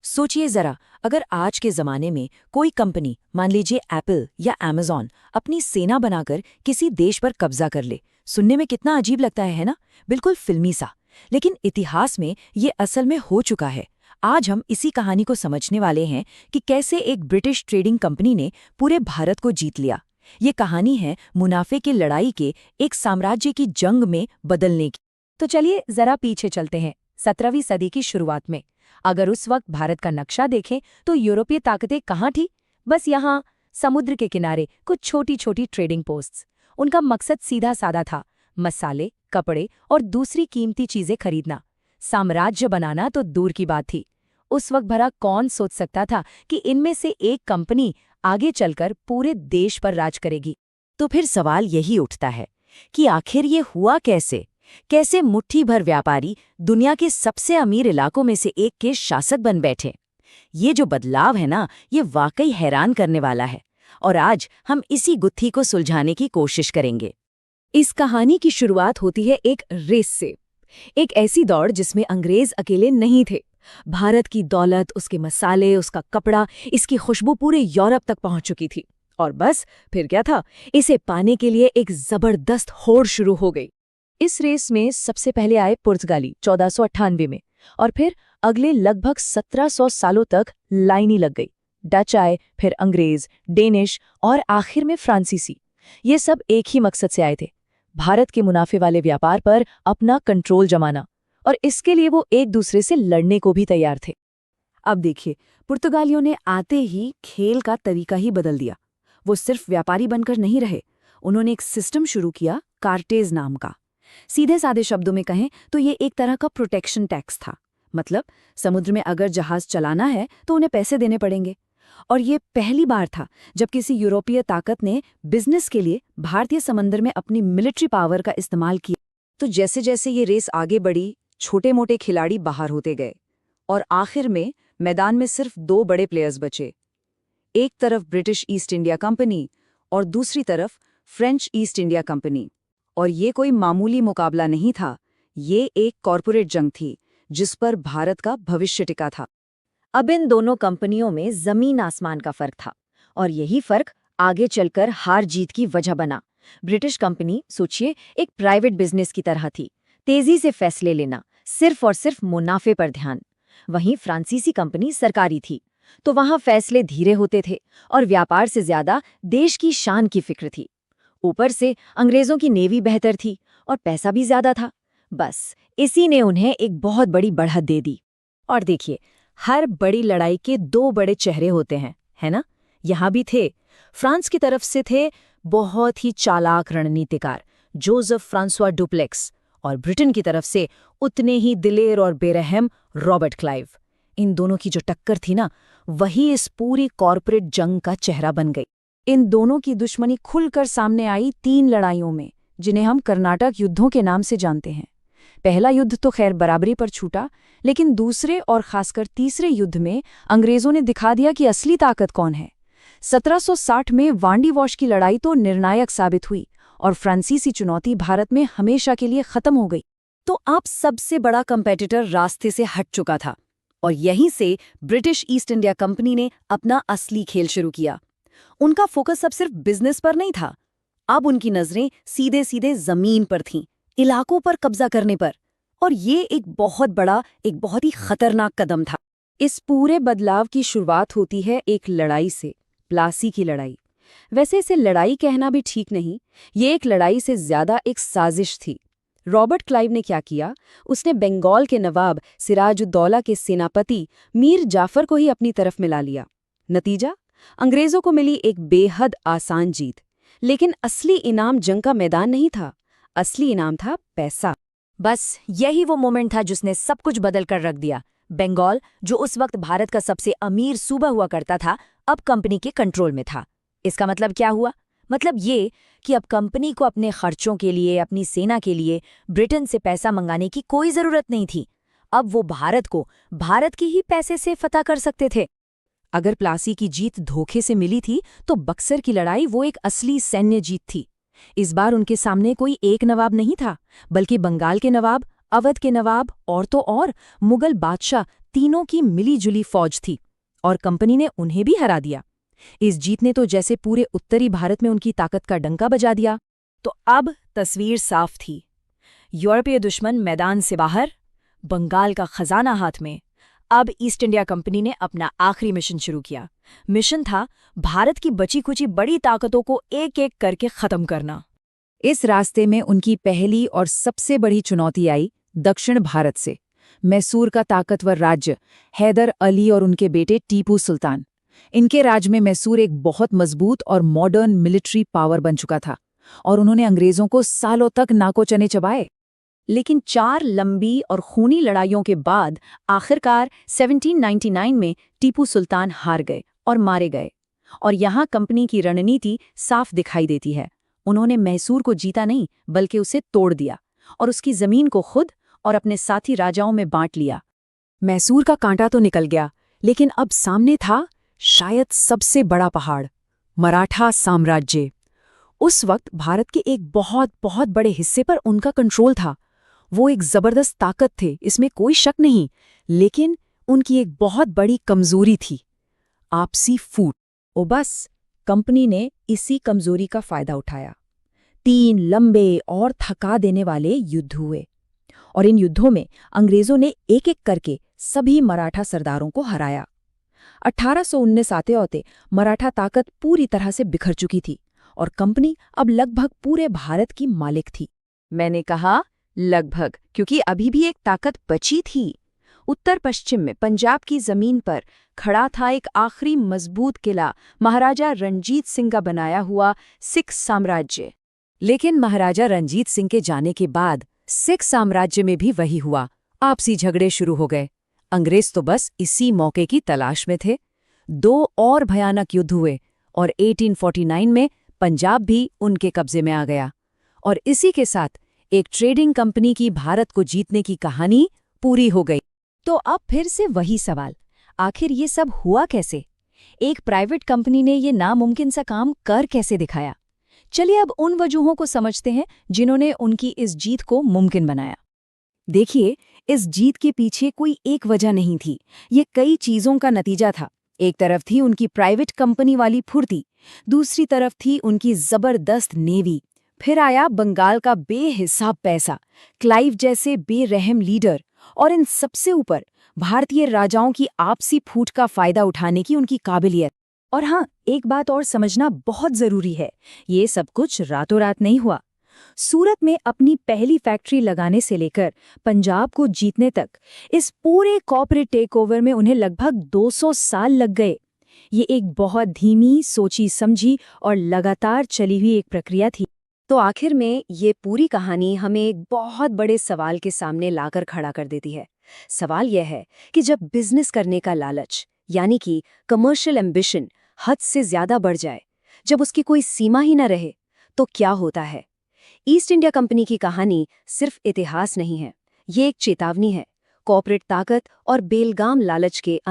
सोचिए जरा, अगर आज के जमाने में कोई कंपनी, मान लीजिए एप्पल या अमेज़न, अपनी सेना बनाकर किसी देश पर कब्जा कर ले। सुनने में कितना अजीब लगता है ना? बिल्कुल फिल्मी सा। लेकिन इतिहास में ये असल में हो चुका है। आज हम इसी कहानी को समझने वाले हैं कि कैसे एक ब्रिटिश ट्रेडिंग कंपनी ने पूरे भारत को जीत लिया। ये कहानी है मुनाफे की लड़ाई के एक साम्राज्य की जंग में बदलने की। तो चलिए जरा पीछे चलते हैं 17वीं सदी की शुरुआत में। अगर उस वक्त भारत का नक्शा देखें तो यूरोपीय ताकतें कहाँ थी? बस यहाँ समुद्र के किनारे कुछ छोटी छोटी ट्रेडिंग पोस्ट्स। उनका मकसद सीधा साधा था, मसाले, कपड़े और दूसरी कीमती चीजें खरीदना। साम्राज्य बनाना तो दूर की बात थी। उस वक्त भरा कौन सोच सकता था कि इनमें से एक कंपनी आगे चलकर पूरे देश पर राज करेगी। तो फिर सवाल यही उठता है कि आखिर ये हुआ कैसे? कैसे मुट्ठी भर व्यापारी दुनिया के सबसे अमीर इलाकों में से एक के शासक बन बैठे? ये जो बदलाव है ना, ये वाकई हैरान करने वाला है। और आज हम इसी गुत्थी को सुलझाने की कोशिश करेंगे। इस कहानी की शुरुआत होती है एक रेस से। एक ऐसी दौड़ जिसमें अंग्रेज अकेले नहीं थे। भारत की दौलत, उसके मसाले, उसका कपड़ा, इसकी खुशबू पूरे यूरोप तक पहुंच चुकी थी। और बस फिर क्या था, इसे पाने के लिए एक जबरदस्त होड़ शुरू हो गई। इस रेस में सबसे पहले आए पुर्तगाली 1498 में, और फिर अगले लगभग 1700 सालों तक लाइन ही लग गई। डच आए, फिर अंग्रेज, डेनिश और आखिर में फ्रांसीसी। ये सब एक ही मकसद से आए थे, भारत के मुनाफे वाले व्यापार पर अपना कंट्रोल जमाना। और इसके लिए वो एक दूसरे से लड़ने को भी तैयार थे। अब देखिए, पुर्तगालियों ने आते ही खेल का तरीका ही बदल दिया। वो सिर्फ व्यापारी बनकर नहीं रहे, उन्होंने एक सिस्टम शुरू किया, कार्टेज नाम का। सीधे साधे शब्दों में कहें तो ये एक तरह का प्रोटेक्शन टैक्स था। मतलब समुद्र में अगर जहाज चलाना है तो उन्हें पैसे देने पड़ेंगे। और ये पहली बार था जब किसी यूरोपीय ताकत ने बिजनेस के लिए भारतीय समंदर में अपनी मिलिट्री पावर का इस्तेमाल किया। तो जैसे जैसे ये रेस आगे बढ़ी, छोटे मोटे खिलाड़ी बाहर होते गए और आखिर में मैदान में सिर्फ दो बड़े प्लेयर्स बचे। एक तरफ ब्रिटिश ईस्ट इंडिया कंपनी और दूसरी तरफ फ्रेंच ईस्ट इंडिया कंपनी। और ये कोई मामूली मुकाबला नहीं था, ये एक कॉरपोरेट जंग थी जिस पर भारत का भविष्य टिका था। अब इन दोनों कंपनियों में जमीन आसमान का फर्क था, और यही फर्क आगे चलकर हार जीत की वजह बना। ब्रिटिश कंपनी, सोचिए, एक प्राइवेट बिजनेस की तरह थी, तेजी से फैसले लेना, सिर्फ और सिर्फ मुनाफे पर ध्यान। वहीं फ्रांसीसी कंपनी सरकारी थी, तो वहां फैसले धीरे होते थे और व्यापार से ज्यादा देश की शान की फिक्र थी। ऊपर से अंग्रेजों की नेवी बेहतर थी और पैसा भी ज्यादा था। बस इसी ने उन्हें एक बहुत बड़ी बढ़त दे दी। और देखिए, हर बड़ी लड़ाई के दो बड़े चेहरे होते हैं, है ना? यहां भी थे। फ्रांस की तरफ से थे बहुत ही चालाक रणनीतिकार जोसेफ फ्रांसवा डुप्लेक्स, और ब्रिटेन की तरफ से उतने ही दिलेर और बेरहम रॉबर्ट क्लाइव। इन दोनों की जो टक्कर थी ना, वही इस पूरी कॉर्पोरेट जंग का चेहरा बन गई। इन दोनों की दुश्मनी खुलकर सामने आई 3 लड़ाइयों में, जिन्हें हम कर्नाटक युद्धों के नाम से जानते हैं। पहला युद्ध तो खैर बराबरी पर छूटा, लेकिन दूसरे और खासकर तीसरे युद्ध में अंग्रेजों ने दिखा दिया कि असली ताकत कौन है। 1760 में वांडी वॉश की लड़ाई तो निर्णायक साबित हुई और फ्रांसीसी चुनौती भारत में हमेशा के लिए खत्म हो गई। तो अब सबसे बड़ा कंपेटिटर रास्ते से हट चुका था, और यहीं से ब्रिटिश ईस्ट इंडिया कंपनी ने अपना असली खेल शुरू किया। उनका फोकस अब सिर्फ बिजनेस पर नहीं था, अब उनकी नजरें सीधे सीधे जमीन पर थीं, इलाकों पर कब्जा करने पर। और ये एक बहुत ही खतरनाक कदम था। इस पूरे बदलाव की शुरुआत होती है एक लड़ाई से, प्लासी की लड़ाई। वैसे इसे लड़ाई कहना भी ठीक नहीं, ये एक लड़ाई से ज्यादा एक साजिश थी। रॉबर्ट क्लाइव ने क्या किया, उसने बंगाल के नवाब सिराजुद्दौला के सेनापति मीर जाफर को ही अपनी तरफ मिला लिया। नतीजा, अंग्रेजों को मिली एक बेहद आसान जीत। लेकिन असली इनाम जंग का मैदान नहीं था, असली इनाम था पैसा। बस यही वो मोमेंट था जिसने सब कुछ बदल कर रख दिया। बंगाल, जो उस वक्त भारत का सबसे अमीर सूबा हुआ करता था, अब कंपनी के कंट्रोल में था। इसका मतलब क्या हुआ? मतलब ये कि अब कंपनी को अपने खर्चों के लिए, अपनी सेना के लिए ब्रिटेन से पैसा मंगाने की कोई जरूरत नहीं थी। अब वो भारत को भारत के ही पैसे से फतह कर सकते थे। अगर प्लासी की जीत धोखे से मिली थी, तो बक्सर की लड़ाई वो एक असली सैन्य जीत थी। इस बार उनके सामने कोई एक नवाब नहीं था, बल्कि बंगाल के नवाब अवध के नवाब और तो और मुगल बादशाह तीनों की मिली-जुली फौज थी और कंपनी ने उन्हें भी हरा दिया। इस जीत ने तो जैसे पूरे उत्तरी भारत में उनकी ताकत का डंका बजा दिया। तो अब तस्वीर साफ थी। यूरोपीय दुश्मन मैदान से बाहर, बंगाल का खजाना हाथ में। अब ईस्ट इंडिया कंपनी ने अपना आखिरी मिशन शुरू किया। मिशन था भारत की बची-खुची बड़ी ताकतों को एक-एक करके खत्म करना। इस रास्ते में उनकी पहली और सबसे बड़ी चुनौती आई दक्षिण भारत से। मैसूर का ताकतवर राज्य, हैदर अली और उनके बेटे टीपू सुल्तान। इनके राज में मैसूर एक बहुत मजबूत और मॉडर्न मिलिट्री पावर बन चुका था और उन्होंने अंग्रेजों को सालों तक नाको चने चबाए। लेकिन 4 लंबी और खूनी लड़ाइयों के बाद आखिरकार 1799 में टीपू सुल्तान हार गए और मारे गए। और यहाँ कंपनी की रणनीति साफ दिखाई देती है। उन्होंने मैसूर को जीता नहीं, बल्कि उसे तोड़ दिया और उसकी जमीन को खुद और अपने साथी राजाओं में बांट लिया। मैसूर का कांटा तो निकल गया, लेकिन अब सामने था शायद सबसे बड़ा पहाड़, मराठा साम्राज्य। उस वक्त भारत के एक बहुत बहुत बड़े हिस्से पर उनका कंट्रोल था। वो एक जबरदस्त ताकत थे, इसमें कोई शक नहीं, लेकिन उनकी एक बहुत बड़ी कमजोरी थी, आपसी फूट। और बस कंपनी ने इसी कमजोरी का फायदा उठाया। 3 लंबे और थका देने वाले युद्ध हुए और इन युद्धों में अंग्रेजों ने एक-एक करके सभी मराठा सरदारों को हराया। 1819 आते-आते मराठा ताकत पूरी तरह से बिखर चुकी थी और कंपनी अब लगभग पूरे भारत की मालिक थी। मैंने कहा लगभग, क्योंकि अभी भी एक ताकत बची थी। उत्तर पश्चिम में पंजाब की जमीन पर खड़ा था एक आखिरी मजबूत किला, महाराजा रणजीत सिंह का बनाया हुआ सिख साम्राज्य। लेकिन महाराजा रणजीत सिंह के जाने के बाद सिख साम्राज्य में भी वही हुआ, आपसी झगड़े शुरू हो गए। अंग्रेज तो बस इसी मौके की तलाश में थे। 2 और भयानक युद्ध हुए और 1849 में पंजाब भी उनके कब्जे में आ गया। और इसी के साथ एक ट्रेडिंग कंपनी की भारत को जीतने की कहानी पूरी हो गई। तो अब फिर से वही सवाल, आखिर ये सब हुआ कैसे? एक प्राइवेट कंपनी ने ये नामुमकिन सा काम कर कैसे दिखाया? चलिए अब उन वजहों को समझते हैं जिन्होंने उनकी इस जीत को मुमकिन बनाया। देखिए, इस जीत के पीछे कोई एक वजह नहीं थी, ये कई चीजों का नतीजा था। एक तरफ थी उनकी प्राइवेट कंपनी वाली फुर्ती, दूसरी तरफ थी उनकी जबरदस्त नेवी, फिर आया बंगाल का बेहिसाब पैसा, क्लाइव जैसे बेरहम लीडर, और इन सबसे ऊपर भारतीय राजाओं की आपसी फूट का फायदा उठाने की उनकी काबिलियत। और हाँ, एक बात और समझना बहुत जरूरी है, ये सब कुछ रातों रात नहीं हुआ। सूरत में अपनी पहली फैक्ट्री लगाने से लेकर पंजाब को जीतने तक इस पूरे कॉर्पोरेट टेकओवर में उन्हें लगभग 200 साल लग गए। ये एक बहुत धीमी, सोची समझी और लगातार चली हुई एक प्रक्रिया थी। तो आखिर में ये पूरी कहानी हमें एक बहुत बड़े सवाल के सामने लाकर खड़ा कर देती है। सवाल यह है कि जब बिजनेस करने का लालच, यानी कि कमर्शियल एम्बिशन, हद से ज्यादा बढ़ जाए, जब उसकी कोई सीमा ही न रहे, तो क्या होता है? ईस्ट इंडिया कंपनी की कहानी सिर्फ इतिहास नहीं है, ये एक चेतावनी है। कॉर्पोरेट ताकत और बेलगाम लालच के